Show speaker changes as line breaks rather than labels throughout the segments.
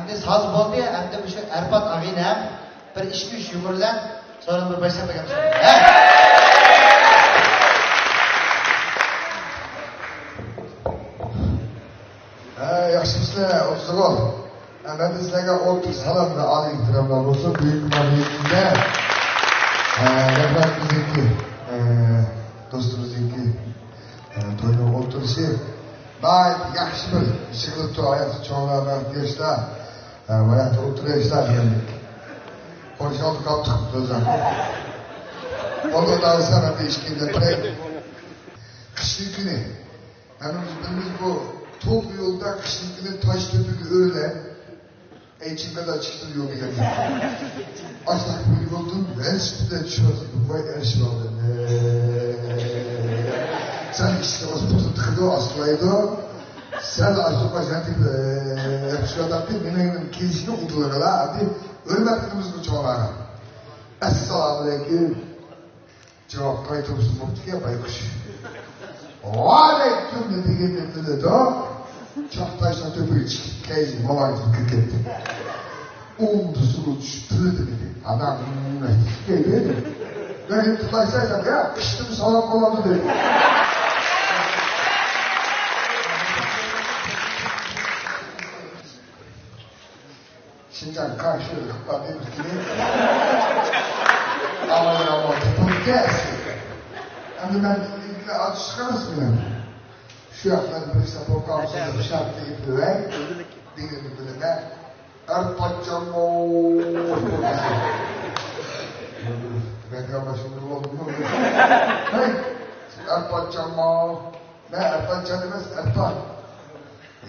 endi soz bo'ldi, endi o'sha Arpad og'ayni ham bir 2-3 yumurlar, sonra bir boshlab beramiz.
Yaxshimisiz, o'zingizlar. Ben sizlerge otur salam ve aleykümselam olsun. Büyük maliyetinde rahmetimizdeki dostumuzdaki toyun oturuşu gayet yaxşı bir şıklıkta hayatı çoğunlar yaşta hayatı oturuşlar geldik. Konuşalım kaptık sözler. Ondan daha sonra değişkinde kışlık günü. Yani biz bu top yolda kışlık günü taş tüpükü öyle içimde de çıktı yolu geldi. Açlık bir yoldun, enstitüde düşüyorsun. Vay erişim oldu. Sen işte o spotu tıkıdı, asılaydı. Sen açlık başladık. Şu adam değil, benim gelişini okudular. Hadi ölmediniz bu çoğalara. Esselamu aleyküm. Cevap kayıtımızın muhtiye baykuş. Aleyküm dedi o. Çaptaşla töpüğü çıkıp keyzi malaydım kırketti. Umdusunu düştürdü dedi. Adam geliyor. Ben tutlaşsaysam ya kıştım salak olanı dedi. Şincan karşıya kapadı gibi. Ama tıpın gelsin. Hem de ben ilgili adı çıkarırsın yani. Şu yakları bir sapı kapsada şartlı yapıyor. Dinin bölüme. Erpacan ooo. Ben başımda oldum mu? Hey! Erpacan ooo. Ne Erpacan demez, Erpan.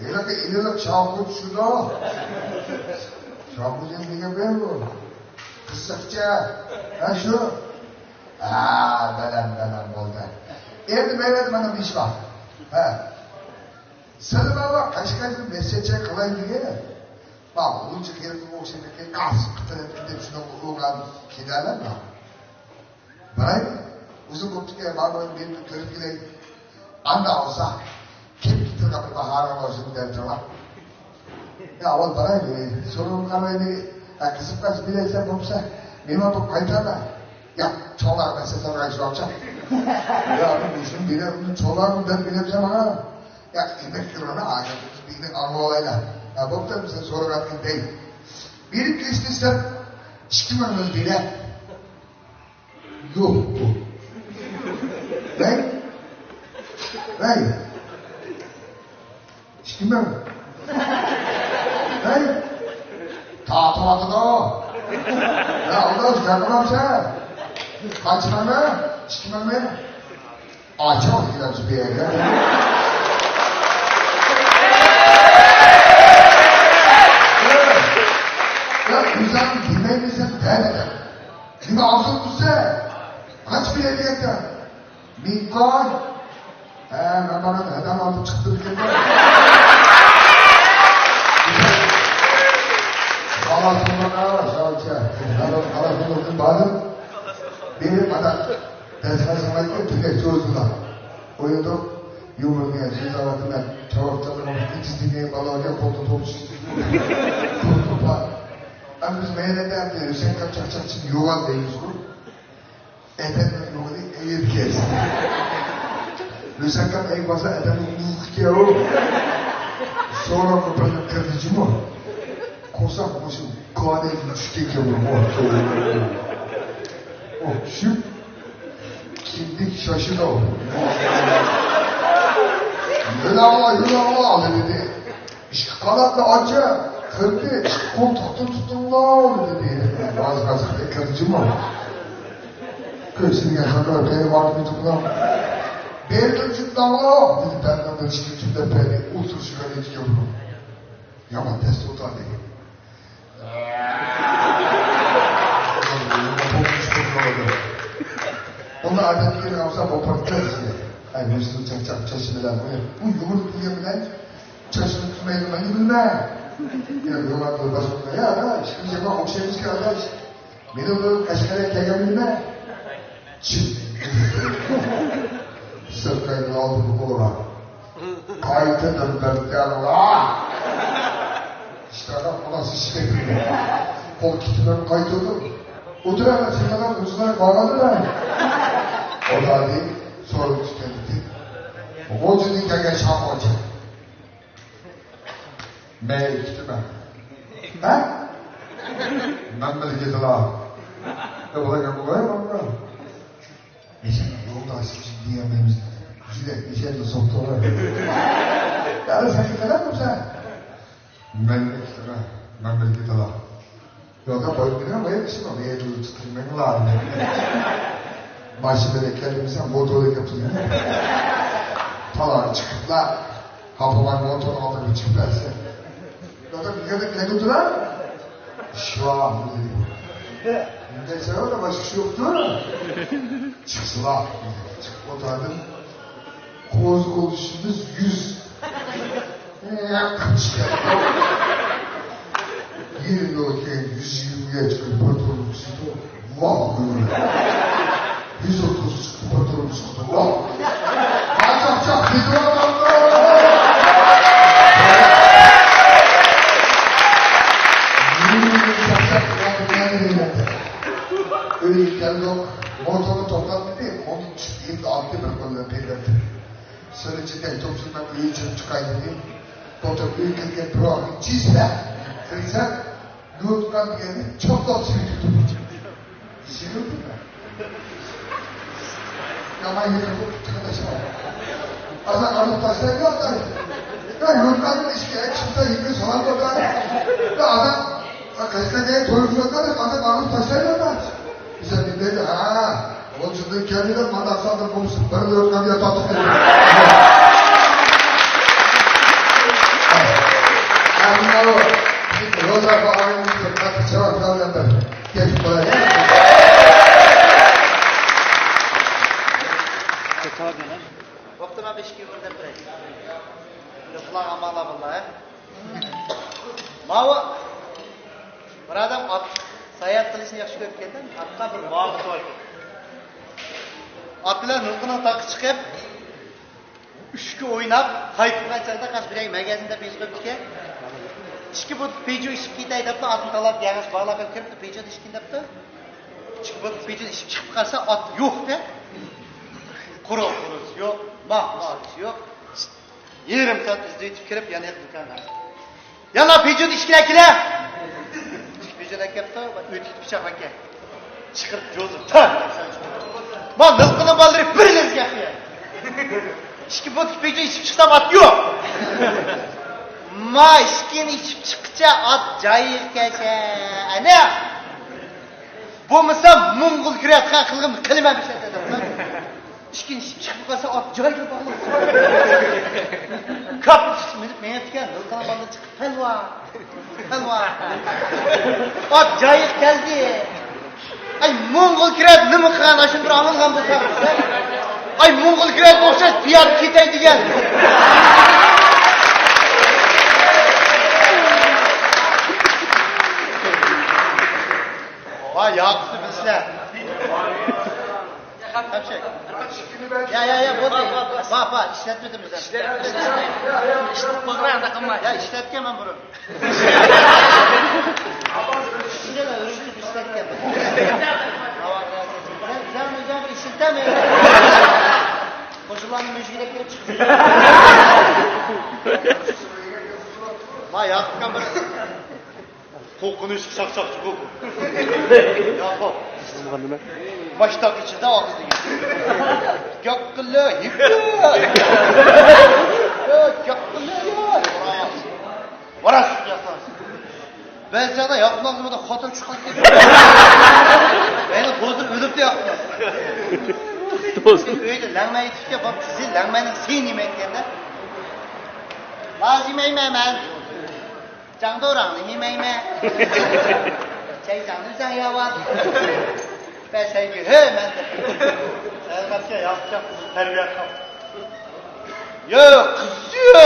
Eğer ileride çabuk şurada. Çabuk yenge ben bu. Kısakça. Ha şu. Belam oldu. Eğer meyvede bana bir iş var. Sana baba kaçkacın mesleğe kılayım diye. Bak, bunca kere bu okşadaki kas kıtırıp şuna uğran kiderler mi? Bırak, uzun koptuk ya, bana benim görüp gideyim. Anda olsa, kim kitir kapı baharın olsun derdi var. Ya oğlum bana sorun kamayını, kısıp kaç bileysen olsa, benim atıp kaytarlar. Ya, çoğlar ben size karşı olacak. Ya bu işin bile, çoğlar mı ben bilemsem ha. Ya, yemek kırına ağacımız, bildiğin anlı olaylar. Ya baktan bize soru hakkın değil. Bilip geçtiysem, çıkmanız bile yok bu. Ne? Ne? Çıkman mı? Ne? Tatamadı da o. Ya Allah canımam sen. Kaçman mı? Çıkman mı? Açamaz giderci bir yere. Ya insan dinlemeysen derler. Şimdi ağzın tutsa kaç bile diyekten. Mikon. Ben bana neden aldım çıktı bir kere. Allah'ın bana var. Allah'ın bana benim adam dershaneyi tüket çözüldü. O yüzden yumruğuna cezavatından çavukçalarına yetiştiğine balağıya koltuğu topçu. Ama biz meğerden de Hüseyin Kaçakçak için yuvan deyiz bu. Efendim yuvanı eğir kes. Hüseyin Kaçakçak ek basa efendim yuh ki o. Sonra kapının kırıcı mı? Kosak başım kâne üçte ki o şu kimdik şaşırdı o. Yıla dedi. İşte kanatla acı. Kırdı, koltukta tutunlar dedi. Az kırıcı mı? Köşesine gel, kakar beni vardı tutunlar. Beni tutunlar dedi. Benden de çıkıcımda beni usul şüpheli hiç gördüm. Yaman test otar dedi. Onu adetleri alsam o parçası. Ay Mesut çakçak çeşmeler bu yumurta diyebilen çeşme tutmayı bilmem. Ya yollarda basında ya hiçbir zaman okşaymış ki arkadaş. Benim bu kaşkara kegamilme. Çıt. Sırtayını aldı bu kola. Kayıtı döndürdükler ola. Sıçradan anası şişirdi. Kol kitaplarını kayıtladı. Otur hemen sınırdan uzunlara bağladı da. O da değil, sonra tükendi. O cüdün gel şam olacak. Meyil kitime. Ha? Ben böyle getiler. Ne bu da gel bu kadar mı? Neyse, yolda sizi diyememiz. Güzel, işe de soktular. Yani sen gittiler mi sen? Ben de gittiler. Ben de gittiler. Yolda boyunca böyle bir şey var. Bir yeri tutulmayın var. Başı böyle kendimizden motorluk yapılıyor. Falan çıkıplar. Hapıman motorun altına çıkıplarsa. Yolda bir yerde bile tuttular. Şu an dedi. Neyse öyle başka şey yoktu. Çıksılar. Çıkıp otardım. Koz konuşumuz 100. Kaç geldi. Yerinde okey 120'ye çıkıp patronum çıktı. Vah böyle. 130 çıktı patronum çıktı. Vah. Çak çak dedi adamlar. Öyle geldi o motoru topladı değil, onun çiftliğini de aldı bırakmalı peyderdi. Sonra cidden topçundan iyi çıkaydı değil. Motor ülkeye programı çizme. Kırsak, yoğurtkan geldi, çok da sürüldü. Sürüldü mü? Yaman yeri bu arkadaşım. Azan alıp taşlar yok da. Ya yoğurtkanın işkaya çıkta yıkı soğan da. Ya adam, arkadaşlar gel toyumuzda da azan alıp taşlar yok da. Bize bir dedi, haa, onun için kendinden mandaksandır bulmuşsun. Ben de yoğurtkan diye tatlı dedi. Yani o, Roza bağımın fırlatı cevap davrandı. Geç kolay.
Vaqtına 5 yılda bir. Lüflan amala vallahi. Mavi. Bir adam at sayat qilishni yaxshi ko'rib keldi. Atqa bir vaqt bor. Atlar nurqini taqib chiqib, uchga o'ynab, qaytgan chaqda qasbirang magazinda besh qilibdi. İçki bu pejo işip gitay debdi, atın talab yağış bağlab kiribdi, pejo ishkin debdi. İçki bu pejo ishib chiqib qolsa at yo'q-da. Quruq yo'q, mahmud yo'q. Yerim saat izlaytib kirib, yana do'konga. Yana pejo ishkilar. Pejoda kelibdi, o'tib pichoq aka. Chiqirib jo'zib, tan. Men nilqini baldirib bir lezga qiya. İçki bu pejo ishib chiqsam at yo'q. Ma ishkini ichib chiqcha at joyi kelsa, ana. Bo'lmasa Mo'ng'ul kirayotgan qilg'imni qilmamiş dedim. İçkini ichib chiqib qolsa at joyiga bog'lab. Kap men aytgan, nilqini baldirib chiqib palva. At joyi keldi. Ay Mo'ng'ul kirayot nima qilgan ashun bir amilgan bo'lsa. Ay Mo'ng'ul kirayot o'xshash piyad ketay degan. Vay yaptı bizler. Hemşek. Ya bu değil. Bak işletmedim bizler. İşletmedim da kılmay. Ya işletken ben bunu. Şimdi de ürüntü işletken. Sen bir işletemiyor. Koşulanın müziğine girip çıkıyor. Vay yaptıkan bunu. Korkunç sakçakçı bu. Yakup. Baştak içinde ağzı gibi. Gökküllü, yıkkı. Gökküllü ya. Varas yaklarsın. Ben sana yapmazdım da hatır çıkart gibi. Beni bozdur ölüp de yapmaz. Öyle lanmayı tutuyor. Bak sizi lanmayın sen yemeklerde. Lazım eymemen. 장도랑 이메이메 장도장 야와 배세기 해만 같이 약자 terbiye 야 그지야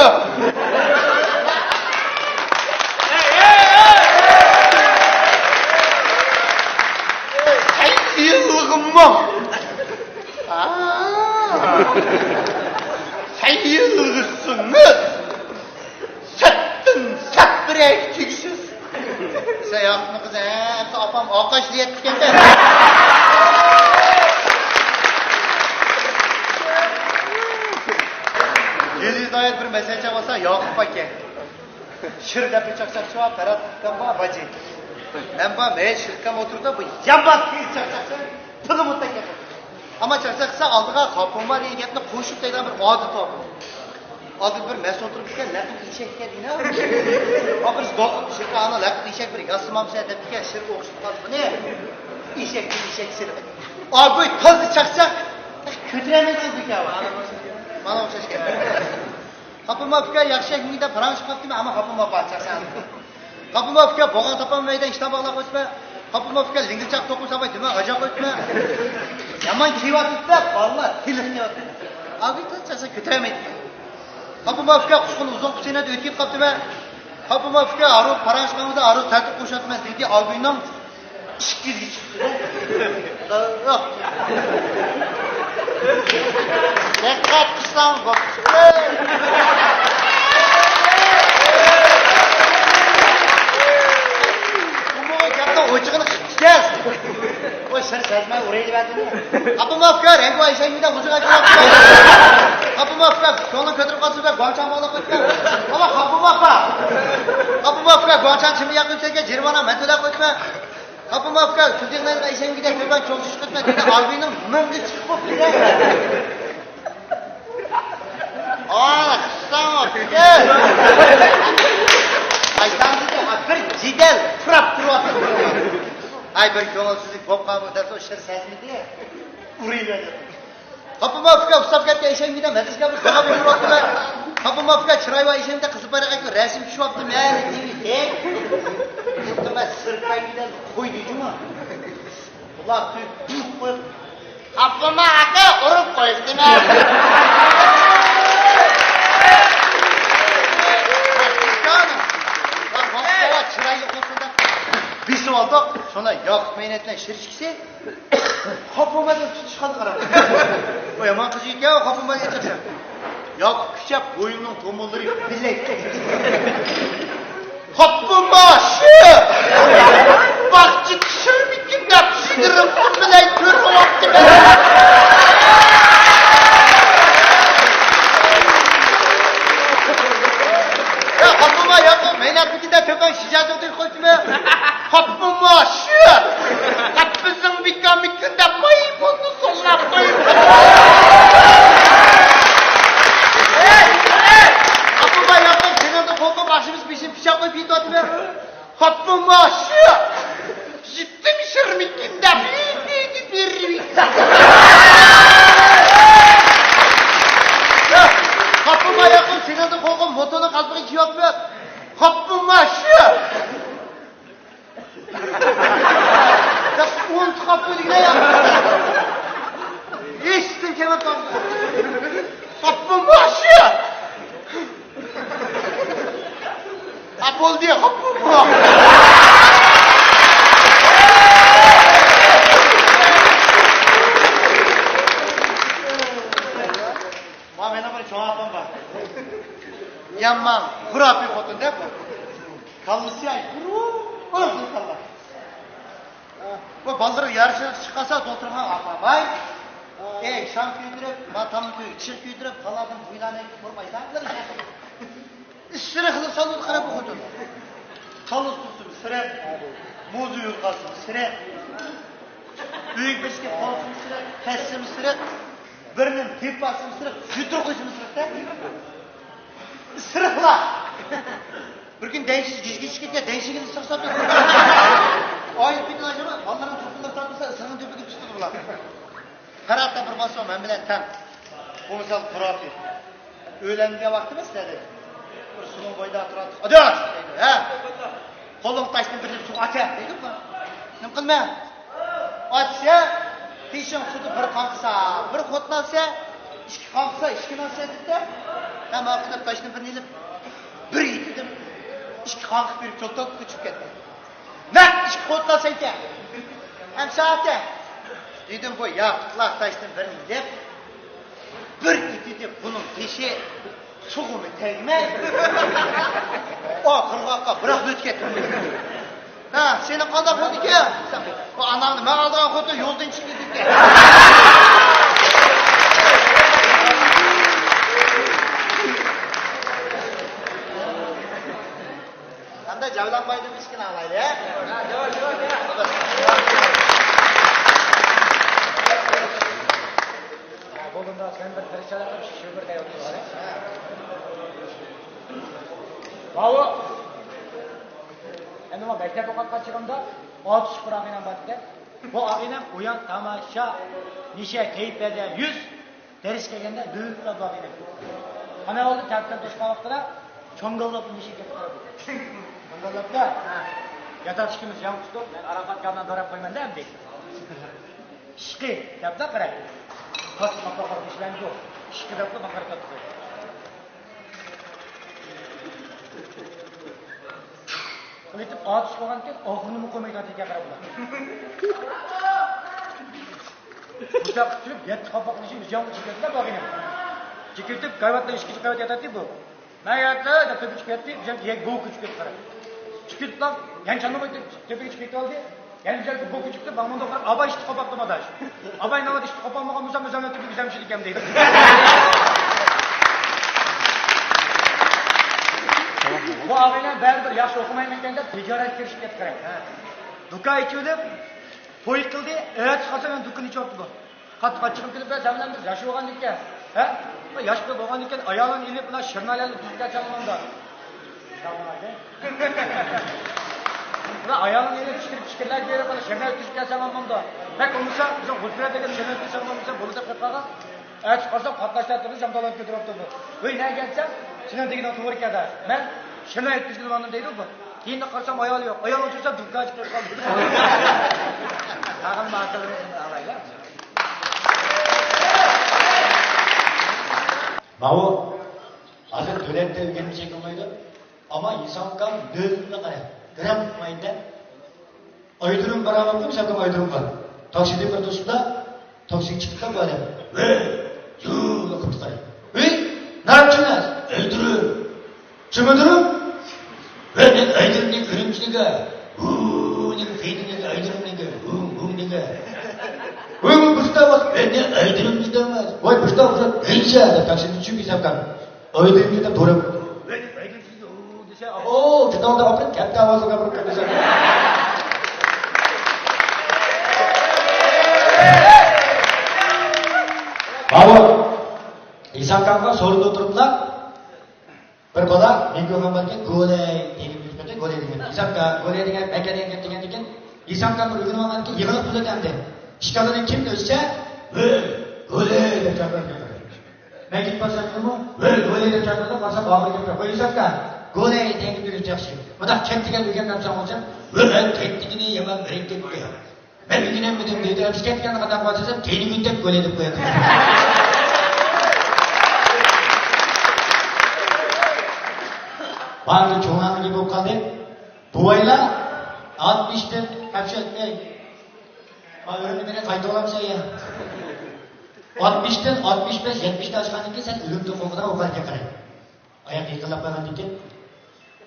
sayılgımma sayılgısınız Birek tüksüz Sen yaptın kız, apam akaşlı yetken de. Yüzüz ayet bir mesele olsa Yakup Ake. Şırda bir çaksak şu an Ferhat Kamba bacı. Ben bana şırkam oturdu bu yambaz kıyız çaksaksa pılı mutlaka yapar. Ama çaksaksa aldığa kapımba diye gitme koşup deyden bir adı tapı. Adı bir mes otururken lakıp işek geldi ne? Ama biz şırka ana lakıp işek bir yasımam şey dedi ki şırka okşup kaldı ne? İşek sırrı. Abi tazı çaksak kötüremezsin bir kere. Bana okşaş geldi. Kapıma fikir yakışık mıydı? Paranç kaptı mı ama kapıma bahçersen. Kapıma fikir boğan tapanmaydı işte bağla koşma. Kapıma fikir lingircak topu sabah düme acak koşma. Yaman kivatıp da valla tilini yaptı. Abi taşasa kötüremedi. Kapıma fikir kuşkunu uzun kuşuna da ötkip kaptı mı? Kapıma fikir arı paranç kapıda arı tertip koşatmaz dedi. Albünden işkizgi çıktı. Yok. Dikkat kıslan koptu. Ocağını kıtacağız. O sır sezme orayı verdin mi? Kapım afkar, rengi ayşen bir de kucuk açıyor. Kapım afkar, yolun kötürüp kalsın ve guançan bağlı koyma. Ama kapım afkar. Kapım afkar, guançan çimi yakın seke, cirvana metode koyma. Kapım afkar, tüzeklerin ayşen bir de kırban çok şiş koyma. Dedi albinin mıngı çıkıp bile. Aa, kısam gel. Ayşan dedi, bir cidel, frap duruatı. Ay bir köngülsüzlük pop kabı derse o şer sezmedi ya. Urayı verdi. Kapıma fıkha ustap gerke eşeğim giden meclis kabı daha bir duruatı be. Kapıma fıkha çıray var eşeğimde kızı bayrak ekle resim şu yaptım ya. Değil. Yoktu ben sırtayım giden koy diyeceğim ha. Ulan tüy koy. Kapıma akı urup koydum ya. Çıraylı konusunda bir su aldık, sonra Yakup Meynet'le şirişkisi kapıma da çıkan karar. O yaman kızı yiyip ya, o kapıma geçeceksin. Yakup küçük boyunun tomulları birleşti. Kapıma şu! Bak çıkışır bittim de pişiririm, bilen kör olaktı ben. Ya kapıma Yakup Meynet'in de töken şişaz otur koşma. Kapıma şu! Kapısın bikamikinde mayıp oldu sonuna mayıp. Kapıma Yakup senin de kolka başımız peşin pişak koyup yiğit atma. Kapıma şu! Gittim şırmikinde bir. Kapıma Yakup senin de kolka motorunu kalkmak için yapma. Kapıma şu! Ya on kapı ne ya? Geçtim kenar kapı. Kapım başı. Apol diye kapım var. Ma benim bir çoğu apam var. Yanmam, kurapi kotun değil mi? Kalmışı ay, olsun kallar. Bu baldır yarışına çıkasa oturhan apamay. Şam küydürüp, matam çır küydürüp, kaladın buylan ekip vurmaydı. Sıra kılıp salır kara bu kutun. Kalız tutsun, sıra muzu yurkasın, sıra büyük biskit kalsın, sıra kessim, sıra birinin tip basın, sıra yütür koysun, sıra sırıkla. Bir gün densiz gizgiz gitti, densiz sıksa tuttu. Ayıp bir gün acaba, onların tutulur tatlısa ısırgın tüpü gibi tutulur lan. Karatta bir basıyorum, ben bile tam. Bu misal kurafi. Öğlendiğe vaktimiz dedi. Bir sunun boyda oturad. Hadi aç! Dedi, ha? Kolun taşını bir su aç ya, dedim mi? Ne kılma? Açsa, peşin sudu bir kalksa, bir kotlansa, iki kalksa, iki kalksa dedi. Hem akıda taşını bir neyip, bir yedim. İki kalkıp bir çok küçük etti. Ne? İki kotlasaydı. Hem saatte. Dedim bu yakıtlar taşını bir neyip, bir yedim bunun peşi suğumu tegme. O kırgakka bırak öt kettim. Ha, senin qanday bo'ldi ekan? Bu anangni men oldigan xotin yo'ldan chiqib ketdi ekan. Qanday javlanmaydi miskina alayli, ha? Ha, javob.
Bugunda sen bir tirishchalar qilib shugurday o'tiribsan. Bravo. Endi men maktab o'qib chiqqanda otishib qurag'inan batda. Bu ag'inam uyan tamasha nisha kayfiyatda 100 ders kelganda duyuqla bag'inam. Qana oldi kaptan to'shqa vaqtida cho'ng'illab nisha kelib qoldi. Cho'ng'illabda yatashimiz ham tutib, men Arafat bilan borib qo'ymanda ham deydi. Ishqi gapda qarang. Kaç kapaklar işlem yok. Şikayetli bakar katı. Öyle ağaç koyarken ağzını mı koymayı da tekrar yapar. Bıçak tutup yet kapaklı işi müziğin şikayetine bakayım. Şikayetip kayvatla işki şikayet yatadı bu. Ben yattı da tabii şikayetli bizim yek bu küçük yapar. Şikayetler yan çanlamaydı tabii şikayet aldı. Yani güzel bir boku çıktı, ben bunu okuyup, abay işte kapaklamadı. Abay ne var işte kapanmadan müzem ötürü güzel bir şey diyeceğim deydi. Bu abiyle beraber yaş okumayın de ticaret girişip yaptırayım. Dükkan içiyordum, toy kıldı, evet çıkarsa ben dükkan içi yaptı bu. Kat çıkıp gidip ben zemden biz yaşı oğan dikken. Yaş bir oğan dikken ayağının inip buna şırnalarla düzgün çalmamda. Buna ayağının yerine pişkirler bir yere bana şemer düşük çalmamda. Bak olmuşsa bizim huzurda dedim şemer düşük çalmamda bunu da kırpağa. Evet çıkarsam katlaştırdım camdalan götürüp durdu. Öyle ne gelsem Sinan Tekin'den tuvalı kadar. Ben şemer düşük zamanında değil bu. Yine karsam ayağı yok. Ayağı otursa dükkan çıkıyor kaldı. Ağam mağazalarımızın alayla. Mavu hazır dönette öğrenmeyecek olmaydı. Ama insan kan dönüne kadar. Gram mayında aydırım var ama bir sakın aydırım var. Takside bir dostunda taksi çıktı böyle. Ve yuh okutlar. Ve ne yapacağız? Aydırım. Çımıdırım. Ve ne aydırım ne görünç ne ga. Ne feydi ne aydırım ne ga. Ne ga. Ve bu bak. Ve ne aydırım ne demez. Vay bu bak. Neyse de takside çünkü sakın. Aydırım ne doğru. Oh, kita udah open cap tahu juga berkata. Bawa, isang kangkang sordo turutlah berkola minggu kemarin gole ini seperti gole dengan isang kang gole dengan bagian yang dengan isang kang berikan makan ki yıkılıp tutup yandı. Şikadan kim dönse gole de çarpar. Ben git pasaklı mı? Gole de çarpar da pasak bağlı gibi. Bu isang kang Gole'yi denk düşeceksin. O da kettigen ülkenden sanılacak. Ben kettigini yaman renkli koyuyor. Ben ülkeden mi dedim dedi. Biz kettigen kadar bahsedeceğim. Teni gündek gole edip koyalım. Bazı çoğunanı gibi kaldı. Bu ayla 60'tın hapşi etmeyin. Öğrenmene kaydı olamsa ya. 60'tın 65, 70'te açkan ki sen ölümdü kokudan okarken karayın. Ayak yıkılıp kalan diken.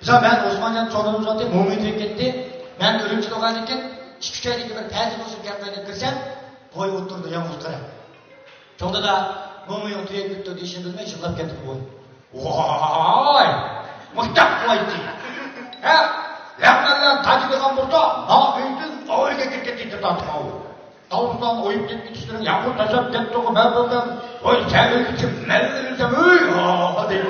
Mesela ben Osmanlı'nın sonunu zaten mumiyet etti. Ben ölümcül okan diken çıkışaydı bir tezim olsun yapmayı kırsam boy oturdu yalnız kara. Çoğunda da mumiyi oturuya gitti düşündürmeye şıklap getirdi boy. Vay! Muhtap koydu. Ha? Yapmadan tacıdıgan burada. Ha büyüdün ağır getirdi tatım ağır. Tavuktan oyup gitmek istiyorum. Yapıp taşap gitti o ben buradan. Oy sen ölçüm ben ölçüm. Hadi.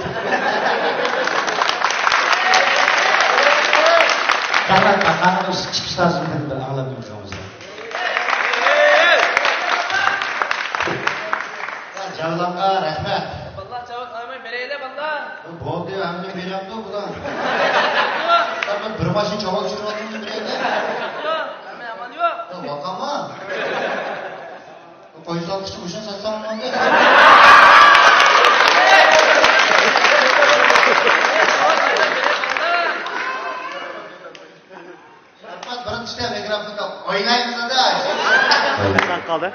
Karena çıkışlar zımkında ağlamıyoruz omuzda.
Javlanqa rahmat.
Vallahi cevap almay bereyle vallahi.
Bu oldu hamda beramdı bu da. Ben bir maşın çabuk şunu atınca bireydi.
Yok, hemen aman yok.
Vakama. Koyusal kışı kuşun satsam mı oldu? Rahmat bana işte mikrofonu oynayın da.
Kaldı.